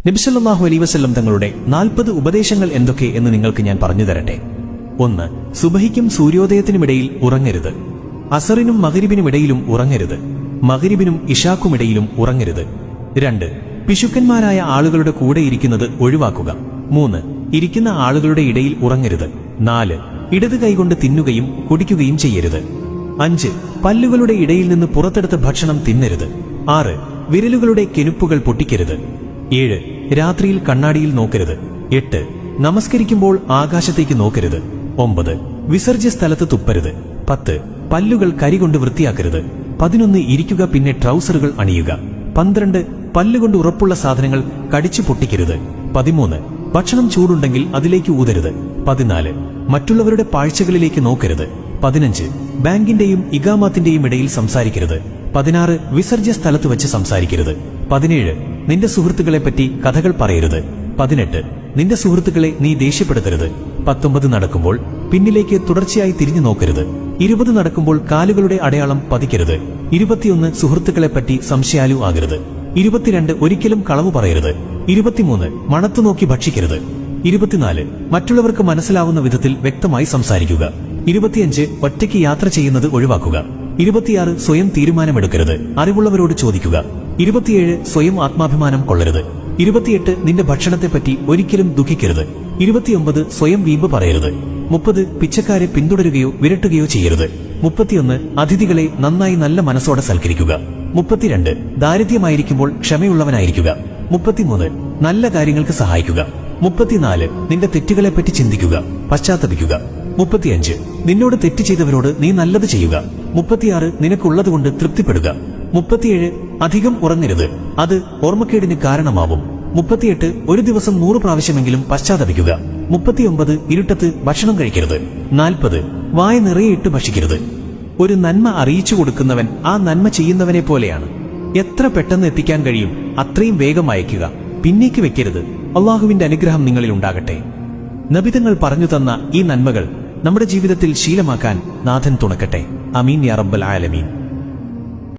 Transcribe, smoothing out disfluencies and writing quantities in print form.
നബി സല്ലല്ലാഹു അലൈഹി വസല്ലം തങ്ങളുടെ 40 ഉപദേശങ്ങൾ എന്തൊക്കെ എന്ന് നിങ്ങൾക്ക് ഞാൻ പറഞ്ഞു തരട്ടെ. 1. സുബഹിക്കും സൂര്യോദയത്തിനുമിടയിൽ ഉറങ്ങരുത്. അസറിനും മഗ്രിബിനുമിടയിലും ഉറങ്ങരുത്. മഗ്രിബിനും ഇശാക്കുമിടയിലും ഉറങ്ങരുത്. 2. പിശുക്കന്മാരായ ആളുകളുടെ കൂടെ ഇരിക്കുന്നത് ഒഴിവാക്കുക. 3. ഇരിക്കുന്ന ആളുകളുടെ ഇടയിൽ ഉറങ്ങരുത്. 4. ഇടത് കൈകൊണ്ട് തിന്നുകയും കുടിക്കുകയും ചെയ്യരുത്. 5. പല്ലുകളുടെ ഇടയിൽ നിന്ന് പുറത്തെടുത്ത ഭക്ഷണം തിന്നരുത്. 6. വിരലുകളുടെ കെനുപ്പുകൾ പൊട്ടിക്കരുത്. 7. രാത്രിയിൽ കണ്ണാടിയിൽ നോക്കരുത്. 8. നമസ്കരിക്കുമ്പോൾ ആകാശത്തേക്ക് നോക്കരുത്. 9. വിസർജ്യ സ്ഥലത്ത് തുപ്പരുത്. 10. പല്ലുകൾ കരികൊണ്ട് വൃത്തിയാക്കരുത്. 11. ഇരിക്കുക, പിന്നെ ട്രൗസറുകൾ അണിയുക. 12. പല്ലുകൊണ്ട് ഉറപ്പുള്ള സാധനങ്ങൾ കടിച്ചു പൊട്ടിക്കരുത്. 13. ഭക്ഷണം ചൂടുണ്ടെങ്കിൽ അതിലേക്ക് ഊതരുത്. 14. മറ്റുള്ളവരുടെ പാഴ്ചകളിലേക്ക് നോക്കരുത്. 15. ബാങ്കിന്റെയും ഇഖാമത്തിന്റെയും ഇടയിൽ സംസാരിക്കരുത്. 16. വിസർജ്യ സ്ഥലത്ത് വെച്ച് സംസാരിക്കരുത്. 17. നിന്റെ സുഹൃത്തുക്കളെപ്പറ്റി കഥകൾ പറയരുത്. 18. നിന്റെ സുഹൃത്തുക്കളെ നീ ദേഷ്യപ്പെടുത്തരുത്. 19. നടക്കുമ്പോൾ പിന്നിലേക്ക് തുടർച്ചയായി തിരിഞ്ഞു നോക്കരുത്. 20. നടക്കുമ്പോൾ കാലുകളുടെ അടയാളം പതിക്കരുത്. 21. സുഹൃത്തുക്കളെപ്പറ്റി സംശയാലു ആകരുത്. 22. ഒരിക്കലും കളവ് പറയരുത്. 23. മണത്തുനോക്കി ഭക്ഷിക്കരുത്. 24. മറ്റുള്ളവർക്ക് മനസ്സിലാവുന്ന വിധത്തിൽ വ്യക്തമായി സംസാരിക്കുക. 25. ഒറ്റയ്ക്ക് യാത്ര ചെയ്യുന്നത് ഒഴിവാക്കുക. 26. സ്വയം തീരുമാനമെടുക്കരുത്, അറിവുള്ളവരോട് ചോദിക്കുക. 27. സ്വയം ആത്മാഭിമാനം കൊള്ളരുത്. 28. നിന്റെ ഭക്ഷണത്തെപ്പറ്റി ഒരിക്കലും ദുഃഖിക്കരുത്. 29. സ്വയം വീമ്പ് പറയരുത്. 30. പിച്ചക്കാരെ പിന്തുടരുകയോ വിരട്ടുകയോ ചെയ്യരുത്. 31. അതിഥികളെ നന്നായി നല്ല മനസ്സോടെ സൽക്കരിക്കുക. 32. ദാരിദ്ര്യമായിരിക്കുമ്പോൾ ക്ഷമയുള്ളവനായിരിക്കുക. 33. നല്ല കാര്യങ്ങൾക്ക് സഹായിക്കുക. 34. നിന്റെ തെറ്റുകളെപ്പറ്റി ചിന്തിക്കുക, പശ്ചാത്തപിക്കുക. 35. നിന്നോട് തെറ്റ് ചെയ്തവരോട് നീ നല്ലത് ചെയ്യുക. 36. നിനക്കുള്ളതുകൊണ്ട് തൃപ്തിപ്പെടുക. 37. അധികം ഉറങ്ങരുത്, അത് ഓർമ്മക്കേടിന് കാരണമാവും. 38. ഒരു ദിവസം 100 പ്രാവശ്യമെങ്കിലും പശ്ചാത്തപിക്കുക. 39. ഇരുട്ടത്ത് ഭക്ഷണം കഴിക്കരുത്. 40. വായ നിറയെ ഇട്ട് ഭക്ഷിക്കരുത്. ഒരു നന്മ അറിയിച്ചു കൊടുക്കുന്നവൻ ആ നന്മ ചെയ്യുന്നവനെ പോലെയാണ്. എത്ര പെട്ടെന്ന് എത്തിക്കാൻ കഴിയും അത്രയും വേഗം അയക്കുക, പിന്നേക്ക് വെക്കരുത്. അള്ളാഹുവിന്റെ അനുഗ്രഹം നിങ്ങളിൽ ഉണ്ടാകട്ടെ. നബിതങ്ങൾ പറഞ്ഞു തന്ന ഈ നന്മകൾ നമ്മുടെ ജീവിതത്തിൽ ശീലമാക്കാൻ നാഥൻ തുണക്കട്ടെ. അമീൻ യാ റബ്ബൽ ആലമീൻ.